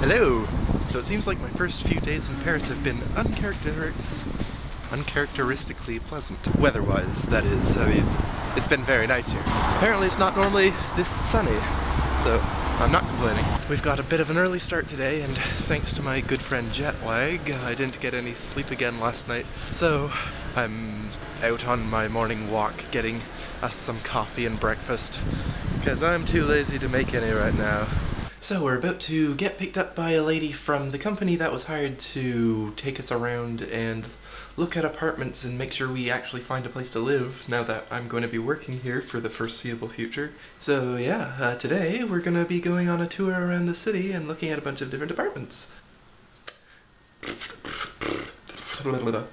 Hello! So it seems like my first few days in Paris have been uncharacteristically pleasant. Weather-wise, that is. I mean, it's been very nice here. Apparently it's not normally this sunny, so I'm not complaining. We've got a bit of an early start today, and thanks to my good friend Jetlag, I didn't get any sleep again last night. So I'm out on my morning walk getting us some coffee and breakfast, because I'm too lazy to make any right now. So we're about to get picked up by a lady from the company that was hired to take us around and look at apartments and make sure we actually find a place to live now that I'm going to be working here for the foreseeable future. So yeah, today we're going to be going on a tour around the city and looking at a bunch of different apartments.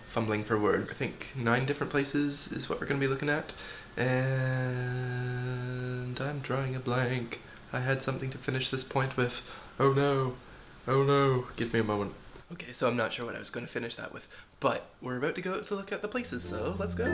Fumbling for words. I think 9 different places is what we're going to be looking at. And I'm drawing a blank. I had something to finish this point with. Oh no. Oh no. Give me a moment. Okay, so I'm not sure what I was going to finish that with, but we're about to go to look at the places, so let's go.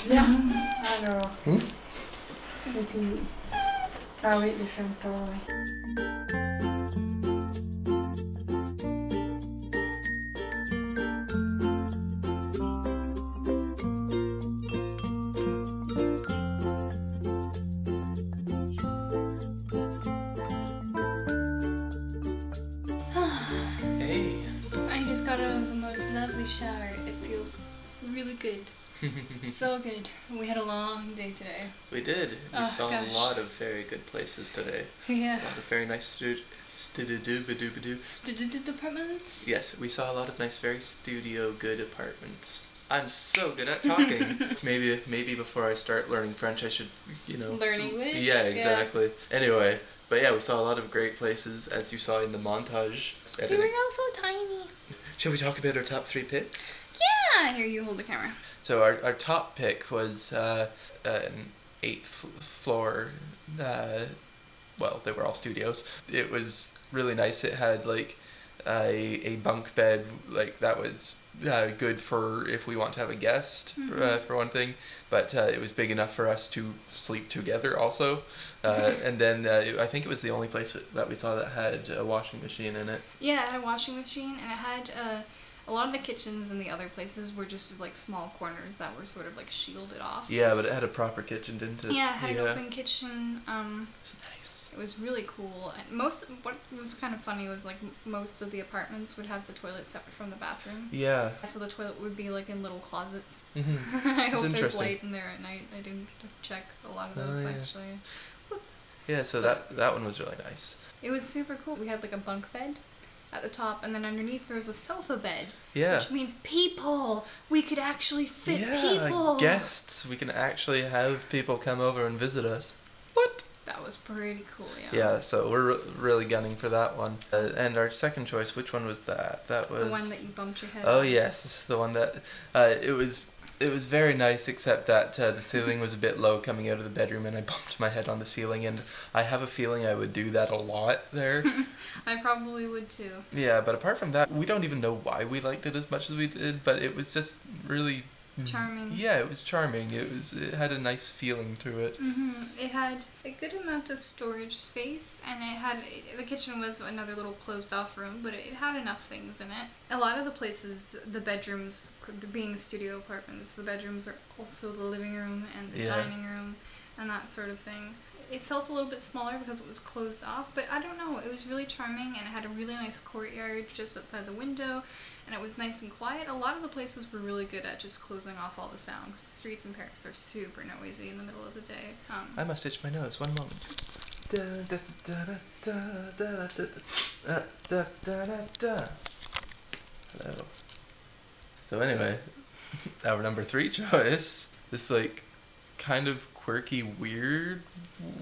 Bien. Alors, c'était... Ah oui, les chanteurs, oui. Hey. I just got out of the most lovely shower. It feels really good. So good. We had a long day today. We did. We saw a lot of very good places today. Yeah. A lot of very nice Apartments? Yes, we saw a lot of nice, very studio good apartments. I'm so good at talking. maybe before I start learning French I should, learn English? Yeah, exactly. Yeah. Anyway, but yeah, we saw a lot of great places as you saw in the montage. They were all so tiny. Shall we talk about our top 3 picks? Yeah! Here, you hold the camera. So our top pick was an 8th floor, well, they were all studios. It was really nice. It had like a bunk bed, like that was good for if we want to have a guest, for one thing, but it was big enough for us to sleep together also. And then I think it was the only place that we saw that had a washing machine in it. Yeah, it had a washing machine, and it had a lot of the kitchens in the other places were just like small corners that were sort of like shielded off. Yeah, but it had a proper kitchen, didn't it? Yeah, it had an open kitchen. It's nice. It was really cool. And what was kind of funny was like most of the apartments would have the toilet separate from the bathroom. Yeah. So the toilet would be like in little closets. Mm-hmm. I hope there's light in there at night. I didn't check a lot of those actually. Whoops. Yeah, so that one was really nice. It was super cool. We had like a bunk bed at the top, and then underneath there was a sofa bed. Yeah. Which means people! We could actually fit people! Yeah, guests! We can actually have people come over and visit us. What? That was pretty cool, yeah. Yeah, so we're really gunning for that one. And our second choice, which one was that? That was... The one that you bumped your head Oh on. yes, the one that... It was very nice, except that the ceiling was a bit low coming out of the bedroom, and I bumped my head on the ceiling, and I have a feeling I would do that a lot there. I probably would too. Yeah, but apart from that, we don't even know why we liked it as much as we did, but it was just really... Charming. Yeah, it was charming. It had a nice feeling to it. It had a good amount of storage space, and the kitchen was another little closed off room, but it had enough things in it. A lot of the places, the bedrooms, being studio apartments, the bedrooms are also the living room and the dining room and that sort of thing. It felt a little bit smaller because it was closed off, but I don't know, it was really charming, and it had a really nice courtyard just outside the window, and it was nice and quiet. A lot of the places were really good at just closing off all the sound, because the streets in Paris are super noisy in the middle of the day. I must itch my nose, one moment. Hello. So anyway, our number 3 choice, this like kind of quirky, weird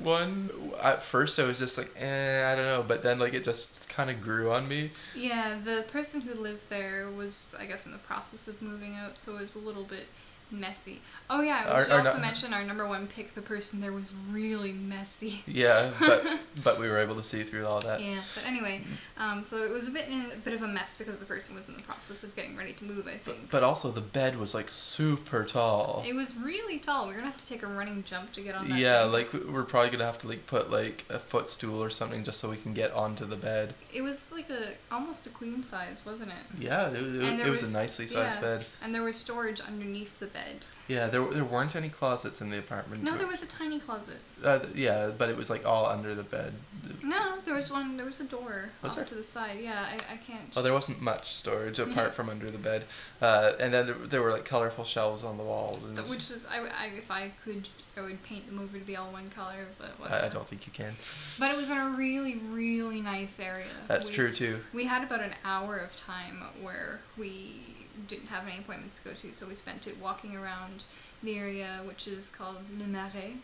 one. At first I was just like, I don't know, but then like it just kind of grew on me. Yeah, the person who lived there was, I guess, in the process of moving out, so it was a little bit messy. Oh yeah, we should also mention our number 1 pick, the person there was really messy. Yeah, but we were able to see through all that. Yeah, but anyway, so it was a bit of a mess because the person was in the process of getting ready to move, I think. But also the bed was like super tall. It was really tall. We're gonna have to take a running jump to get on that Yeah, bed. like we're probably gonna have to like put like a footstool or something just so we can get onto the bed. It was like almost a queen size, wasn't it? Yeah, it was a nicely sized bed. And there was storage underneath the bed. Yeah, there weren't any closets in the apartment. No, there was a tiny closet. Yeah, but it was like all under the bed. No, there was a door Was there? to the side. Yeah, I can't... Oh, there wasn't much storage apart from under the bed. And then there were like colorful shelves on the walls. And which is, if I could, I would paint them over to be all one color, but whatever. I don't think you can. But it was in a really, really nice area. That's true too. We had about an hour of time where we didn't have any appointments to go to, so we spent it walking around the area, which is called Le Marais.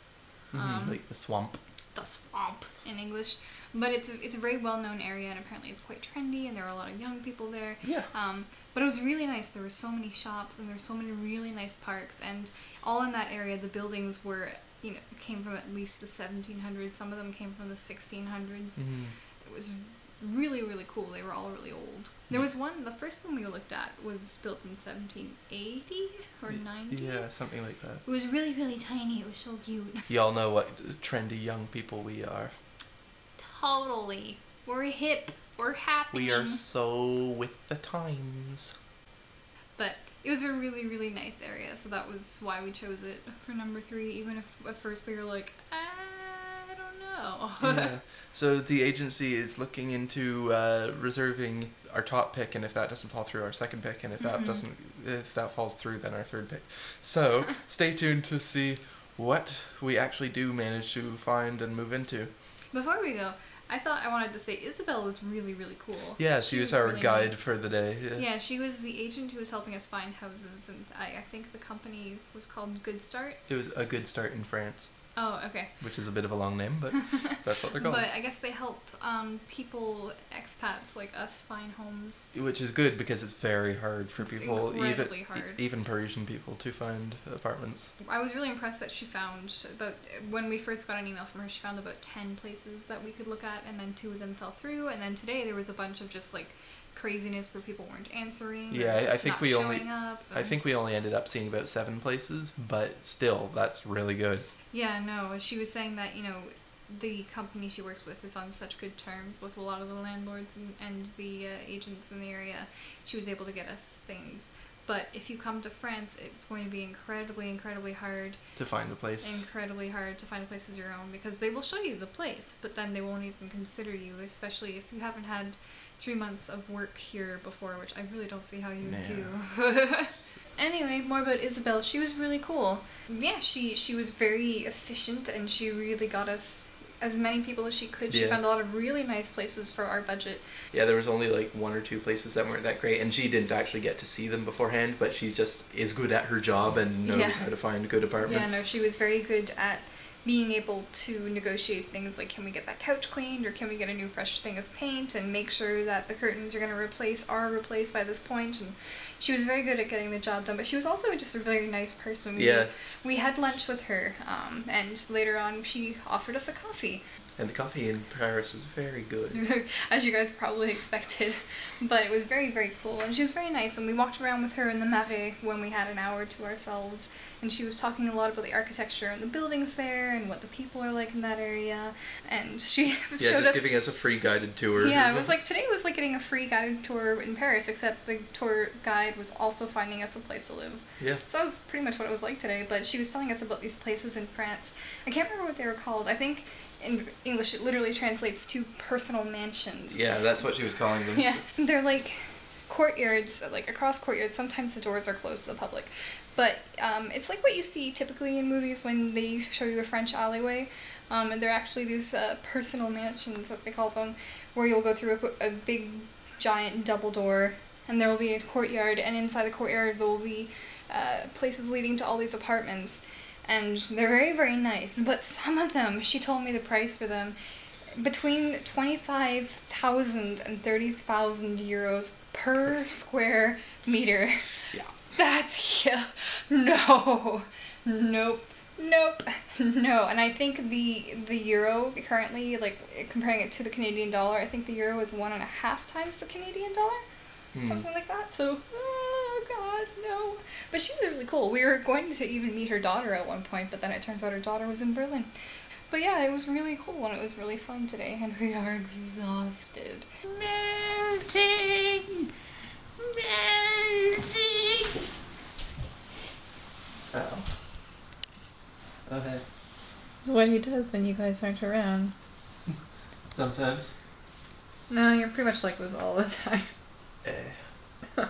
Like the swamp. The swamp in English. But it's a very well-known area, and apparently it's quite trendy, and there are a lot of young people there. Yeah. But it was really nice. There were so many shops, and there were so many really nice parks, and all in that area, the buildings were, came from at least the 1700s. Some of them came from the 1600s. It was really, really cool. They were all really old. There was the first one we looked at was built in 1780 or 90. Yeah, something like that. It was really, really tiny. It was so cute. Y'all know what trendy young people we are. Totally. We're hip. We're happy. We are so with the times. But it was a really, really nice area, so that was why we chose it for number 3, even if at first we were like, I don't know. Yeah. So the agency is looking into reserving our top pick, and if that doesn't fall through, our second pick, and if that falls through, then our third pick. So stay tuned to see what we actually do manage to find and move into. Before we go, I wanted to say Isabel was really, really cool. Yeah, she was our really guide nice. for the day. Yeah, she was the agent who was helping us find houses, and I think the company was called Good Start. It was a good start in France. Oh, okay. Which is a bit of a long name, but that's what they're called. But I guess they help people, expats like us, find homes. Which is good because it's very hard for people, incredibly hard. even Parisian people, to find apartments. I was really impressed that she found when we first got an email from her, she found about 10 places that we could look at, and then 2 of them fell through, and then today there was a bunch of just like craziness where people weren't answering. Yeah, I think we only ended up seeing about 7 places, but still, that's really good. Yeah, no, she was saying that, the company she works with is on such good terms with a lot of the landlords and the agents in the area. She was able to get us things. But if you come to France, it's going to be incredibly, incredibly hard to find a place. Incredibly hard to find a place as your own, because they will show you the place, but then they won't even consider you, especially if you haven't had 3 months of work here before, which I really don't see how you do. Anyway, more about Isabel. She was really cool. Yeah, she was very efficient, and she really got us as many people as she could. She found a lot of really nice places for our budget. Yeah, there was only like 1 or 2 places that weren't that great, and she didn't actually get to see them beforehand, but she just is good at her job and knows how to find good apartments. Yeah, no, she was very good at being able to negotiate things like, can we get that couch cleaned, or can we get a new fresh thing of paint, and make sure that the curtains you're going to replace are replaced by this point. And she was very good at getting the job done, but she was also just a very nice person. We had lunch with her, and later on she offered us a coffee. And the coffee in Paris is very good. As you guys probably expected. But it was very, very cool. And she was very nice. And we walked around with her in the Marais when we had an hour to ourselves. And she was talking a lot about the architecture and the buildings there and what the people are like in that area. And she showed us... giving us a free guided tour. Yeah, it was like, today was like getting a free guided tour in Paris, except the tour guide was also finding us a place to live. Yeah. So that was pretty much what it was like today. But she was telling us about these places in France. I can't remember what they were called. I think... in English, it literally translates to personal mansions. Yeah, that's what she was calling them. Yeah, they're like courtyards, like across courtyards. Sometimes the doors are closed to the public. But it's like what you see typically in movies when they show you a French alleyway. And they're actually these personal mansions, that they call them, where you'll go through a big, giant double door, and there will be a courtyard, and inside the courtyard there will be places leading to all these apartments. And they're very, very nice, but some of them, she told me the price for them, between 25,000 and 30,000 euros per square meter. Yeah. That's, yeah, no, nope, nope, no. And I think the euro currently, like comparing it to the Canadian dollar, I think the euro is 1.5 times the Canadian dollar. Something like that. So, oh god, no. But she was really cool. We were going to even meet her daughter at one point, but then it turns out her daughter was in Berlin. But yeah, it was really cool and it was really fun today, and we are exhausted. Melting! Melting! Oh. Okay. This is what he does when you guys aren't around. Sometimes. No, you're pretty much like this all the time. Eh.